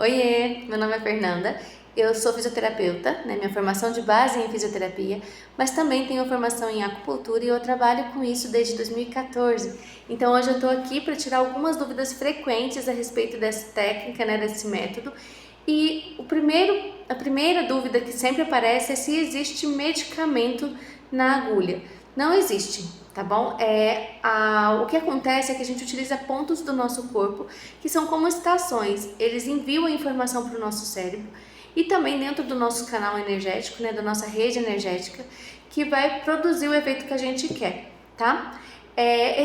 Oiê, meu nome é Fernanda, eu sou fisioterapeuta, né? Minha formação de base é em fisioterapia, mas também tenho formação em acupuntura e eu trabalho com isso desde 2014. Então hoje eu estou aqui para tirar algumas dúvidas frequentes a respeito dessa técnica, né, desse método. E a primeira dúvida que sempre aparece é se existe medicamento na agulha. Não existe, tá bom? O que acontece é que a gente utiliza pontos do nosso corpo que são como estações. Eles enviam a informação para o nosso cérebro e também dentro do nosso canal energético, né, da nossa rede energética, que vai produzir o efeito que a gente quer, tá?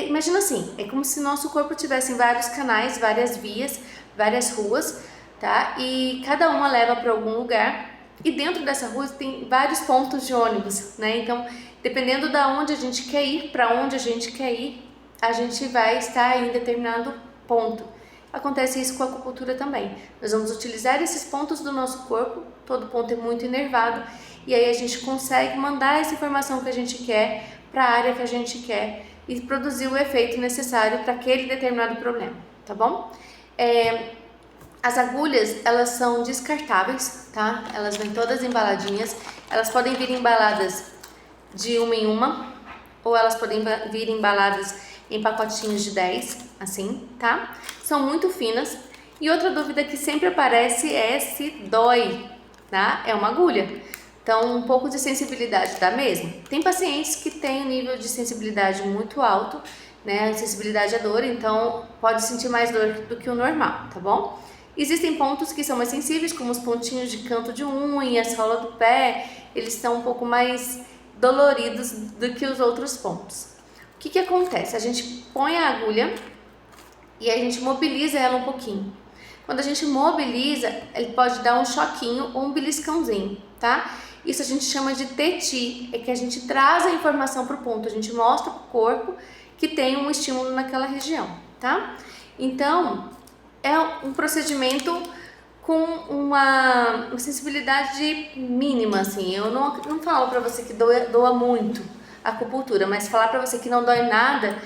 Imagina assim, é como se nosso corpo tivesse vários canais, várias vias, várias ruas, tá? E cada uma leva para algum lugar. E dentro dessa rua tem vários pontos de ônibus, né? Então, dependendo da onde a gente quer ir, para onde a gente quer ir, a gente vai estar em determinado ponto. Acontece isso com a acupuntura também. Nós vamos utilizar esses pontos do nosso corpo, todo ponto é muito inervado, e aí a gente consegue mandar essa informação que a gente quer para a área que a gente quer e produzir o efeito necessário para aquele determinado problema, tá bom? As agulhas, elas são descartáveis, tá? Elas vêm todas embaladinhas. Elas podem vir embaladas de uma em uma, ou elas podem vir embaladas em pacotinhos de 10, assim, tá? São muito finas. E outra dúvida que sempre aparece é se dói, tá? É uma agulha. Então, um pouco de sensibilidade dá mesmo. Tem pacientes que têm um nível de sensibilidade muito alto, né? A sensibilidade à dor, então pode sentir mais dor do que o normal, tá bom? Existem pontos que são mais sensíveis, como os pontinhos de canto de unha, sola do pé, eles estão um pouco mais doloridos do que os outros pontos. O que acontece? A gente põe a agulha e a gente mobiliza ela um pouquinho. Quando a gente mobiliza, ele pode dar um choquinho ou um beliscãozinho, tá? Isso a gente chama de teti, é que a gente traz a informação para o ponto, a gente mostra para o corpo que tem um estímulo naquela região, tá? Então, é um procedimento com uma sensibilidade mínima, assim. Eu não falo para você que doa muito a acupuntura, mas falar para você que não dói nada,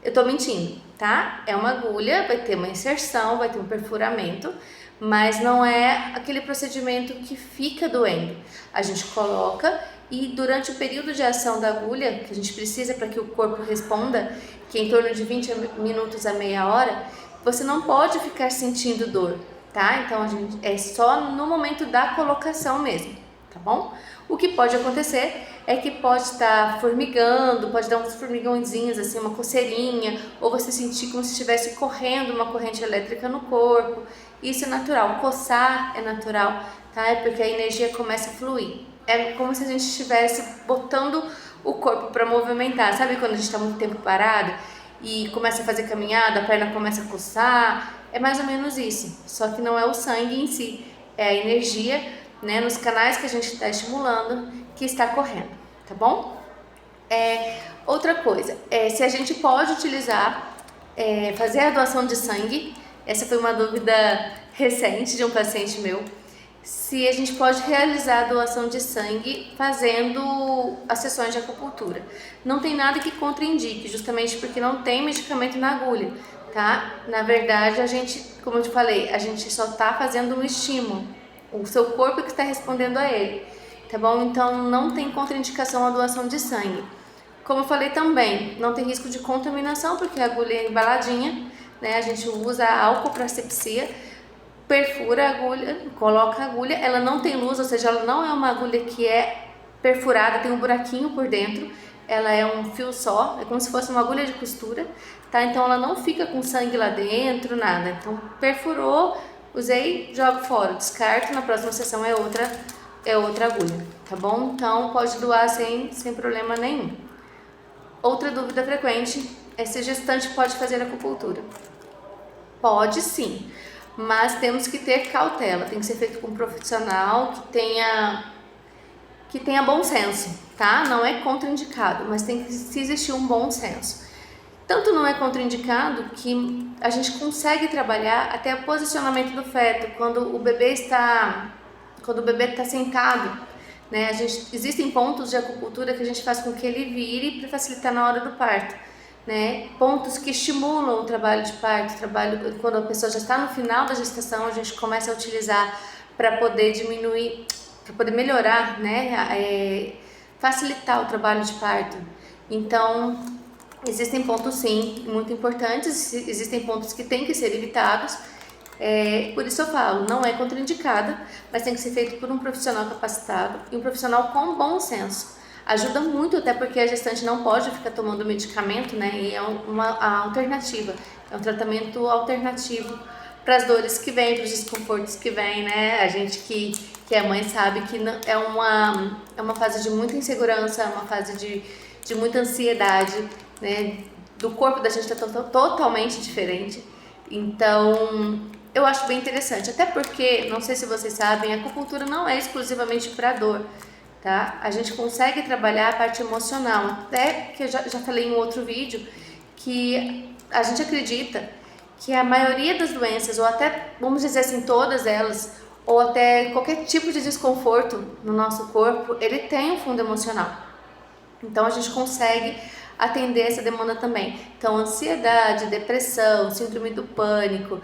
eu tô mentindo, tá? É uma agulha, vai ter uma inserção, vai ter um perfuramento, mas não é aquele procedimento que fica doendo. A gente coloca e durante o período de ação da agulha, que a gente precisa para que o corpo responda, que é em torno de 20 minutos a meia hora, você não pode ficar sentindo dor, tá? Então, é só no momento da colocação mesmo, tá bom? O que pode acontecer é que pode estar formigando, pode dar uns formigãozinhos, assim, uma coceirinha, ou você sentir como se estivesse correndo uma corrente elétrica no corpo. Isso é natural, coçar é natural, tá? É porque a energia começa a fluir. É como se a gente estivesse botando o corpo para movimentar. Sabe quando a gente está muito tempo parado e começa a fazer caminhada, a perna começa a coçar? É mais ou menos isso, só que não é o sangue em si, é a energia, né, nos canais que a gente está estimulando que está correndo, tá bom? Outra coisa, se a gente pode utilizar, fazer a doação de sangue. Essa foi uma dúvida recente de um paciente meu. Se a gente pode realizar a doação de sangue fazendo as sessões de acupuntura. Não tem nada que contraindique, justamente porque não tem medicamento na agulha, tá? Na verdade, a gente, como eu te falei, a gente só está fazendo um estímulo. O seu corpo é que está respondendo a ele, tá bom? Então, não tem contraindicação a doação de sangue. Como eu falei também, não tem risco de contaminação, porque a agulha é embaladinha, né? A gente usa álcool para asepsia, perfura a agulha, coloca a agulha, ela não tem luz, ou seja, ela não é uma agulha que é perfurada, tem um buraquinho por dentro, ela é um fio só, é como se fosse uma agulha de costura, tá? Então ela não fica com sangue lá dentro, nada. Então perfurou, usei, jogo fora, descarto, na próxima sessão é outra agulha, tá bom? Então pode doar sem problema nenhum. Outra dúvida frequente é se gestante pode fazer acupuntura. Pode sim, mas temos que ter cautela, tem que ser feito com um profissional que tenha bom senso, tá? Não é contraindicado, mas tem que existir um bom senso. Tanto não é contraindicado que a gente consegue trabalhar até o posicionamento do feto, quando o bebê está sentado, né? Existem pontos de acupuntura que a gente faz com que ele vire para facilitar na hora do parto. né? Pontos que estimulam o trabalho de parto, quando a pessoa já está no final da gestação, a gente começa a utilizar para poder diminuir, para poder melhorar, né? Facilitar o trabalho de parto. Então, existem pontos sim, muito importantes, existem pontos que têm que ser evitados. Por isso eu falo, não é contraindicada, mas tem que ser feito por um profissional capacitado e um profissional com bom senso. Ajuda muito, até porque a gestante não pode ficar tomando medicamento, né? E é uma alternativa, é um tratamento alternativo para as dores que vêm, para os desconfortos que vêm, né? A gente que é mãe sabe que é uma fase de muita insegurança, é uma fase de muita ansiedade, né? Do corpo da gente está totalmente diferente. Então, eu acho bem interessante, até porque, não sei se vocês sabem, a acupuntura não é exclusivamente para dor, tá? A gente consegue trabalhar a parte emocional, até que eu já falei em um outro vídeo, que a gente acredita que a maioria das doenças, ou até, vamos dizer assim, todas elas, ou até qualquer tipo de desconforto no nosso corpo, ele tem um fundo emocional. Então, a gente consegue atender essa demanda também. Então, ansiedade, depressão, síndrome do pânico,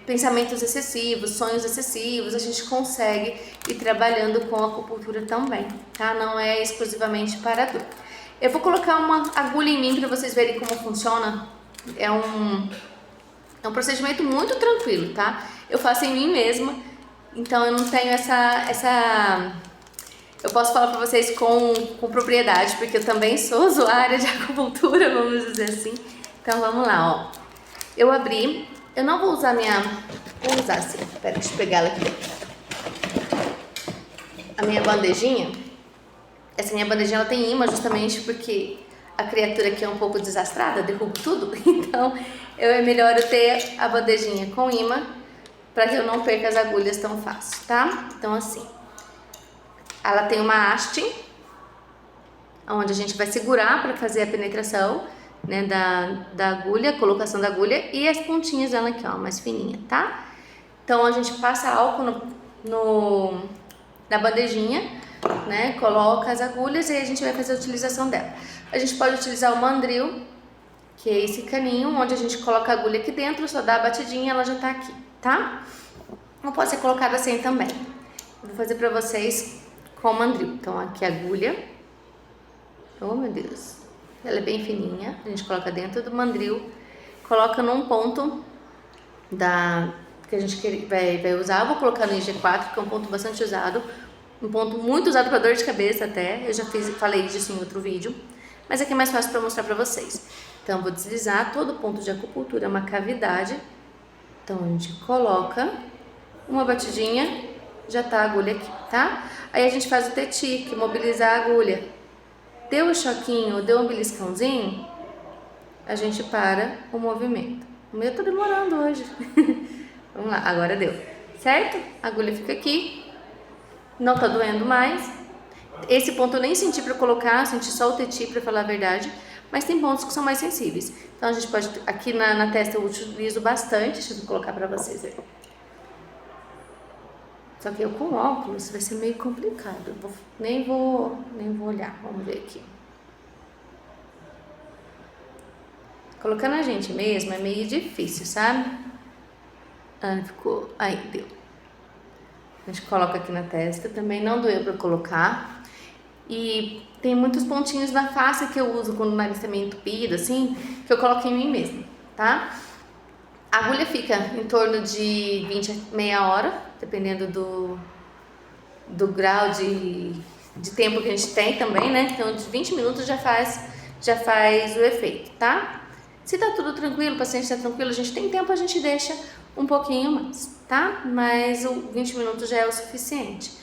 pensamentos excessivos, sonhos excessivos, a gente consegue ir trabalhando com a acupuntura também, tá? Não é exclusivamente para dor. Eu vou colocar uma agulha em mim para vocês verem como funciona. É um procedimento muito tranquilo, tá? Eu faço em mim mesma, então eu não tenho eu posso falar para vocês com propriedade, porque eu também sou usuária de acupuntura, vamos dizer assim. Então vamos lá, ó. Eu abri, eu não vou usar vou usar assim, pera, deixa eu pegar ela aqui dentro. A minha bandejinha, essa minha bandejinha ela tem imã justamente porque a criatura aqui é um pouco desastrada, derruba tudo. Então é melhor eu ter a bandejinha com imã para que eu não perca as agulhas tão fácil, tá? Então assim, ela tem uma haste, onde a gente vai segurar para fazer a penetração, né, da agulha, colocação da agulha, e as pontinhas dela aqui, ó, mais fininha, tá? Então a gente passa álcool na bandejinha, né, coloca as agulhas e aí a gente vai fazer a utilização dela. A gente pode utilizar o mandril, que é esse caninho, onde a gente coloca a agulha aqui dentro, só dá a batidinha e ela já tá aqui, tá? Não pode ser colocada assim também. Vou fazer pra vocês com o mandril. Então aqui a agulha, oh meu Deus, ela é bem fininha, a gente coloca dentro do mandril, coloca num ponto que a gente vai usar. Eu vou colocar no IG4, que é um ponto bastante usado, um ponto muito usado para dor de cabeça até, eu já falei disso em outro vídeo, mas aqui é mais fácil para mostrar para vocês. Então eu vou deslizar, todo ponto de acupuntura é uma cavidade, então a gente coloca uma batidinha, já tá a agulha aqui, tá? Aí a gente faz o teti, que mobiliza a agulha. Deu o choquinho, deu um beliscãozinho, a gente para o movimento. O meu tá demorando hoje. Vamos lá, agora deu. Certo? A agulha fica aqui. Não tá doendo mais. Esse ponto eu nem senti pra colocar, senti só o teti pra falar a verdade. Mas tem pontos que são mais sensíveis. Então a gente pode, aqui na testa eu utilizo bastante. Deixa eu colocar pra vocês verem. Só que eu com óculos vai ser meio complicado. Nem vou olhar. Vamos ver aqui. Colocando a gente mesmo é meio difícil, sabe? Ah, ficou. Aí, deu. A gente coloca aqui na testa. Também não doeu pra colocar. E tem muitos pontinhos na face que eu uso quando o nariz tá meio entupido, assim, que eu coloco em mim mesmo, tá? A agulha fica em torno de 20 a meia hora, dependendo do grau de tempo que a gente tem também, né? Então, de 20 minutos já faz o efeito, tá? Se tá tudo tranquilo, o paciente tá tranquilo, a gente tem tempo, a gente deixa um pouquinho mais, tá? Mas 20 minutos já é o suficiente.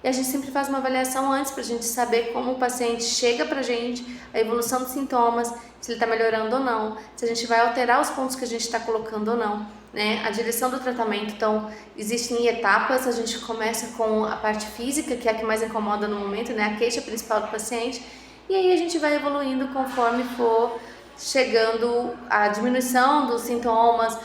E a gente sempre faz uma avaliação antes pra gente saber como o paciente chega pra gente, a evolução dos sintomas, se ele tá melhorando ou não, se a gente vai alterar os pontos que a gente tá colocando ou não, né? A direção do tratamento, então, existem etapas, a gente começa com a parte física, que é a que mais incomoda no momento, né? A queixa principal do paciente, e aí a gente vai evoluindo conforme for chegando a diminuição dos sintomas,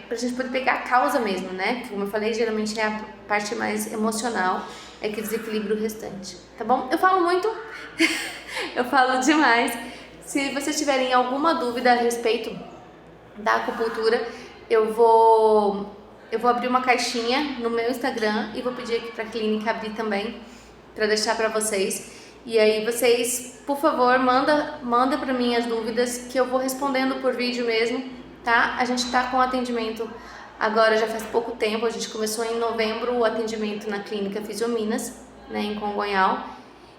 pra gente poder pegar a causa mesmo, né? Como eu falei, geralmente é a parte mais emocional, que desequilibra o restante, tá bom? Eu falo muito, eu falo demais, Se vocês tiverem alguma dúvida a respeito da acupuntura, eu vou abrir uma caixinha no meu Instagram e vou pedir aqui para a clínica abrir também, para deixar para vocês. E aí vocês, por favor, manda para mim as dúvidas que eu vou respondendo por vídeo mesmo, tá? A gente tá com atendimento agora já faz pouco tempo, a gente começou em novembro o atendimento na clínica Fisiominas, né, em Congonhal.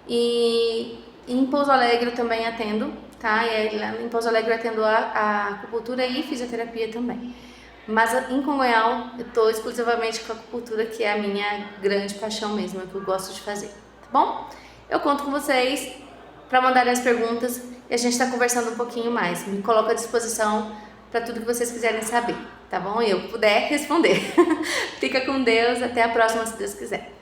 E em Pouso Alegre eu também atendo, tá? E aí, lá em Pouso Alegre eu atendo a acupuntura e fisioterapia também. Mas em Congonhal eu tô exclusivamente com a acupuntura, que é a minha grande paixão mesmo, é o que eu gosto de fazer, tá bom? Eu conto com vocês para mandarem as perguntas e a gente está conversando um pouquinho mais. Me coloco à disposição para tudo que vocês quiserem saber, tá bom? E eu puder responder. Fica com Deus, até a próxima, se Deus quiser.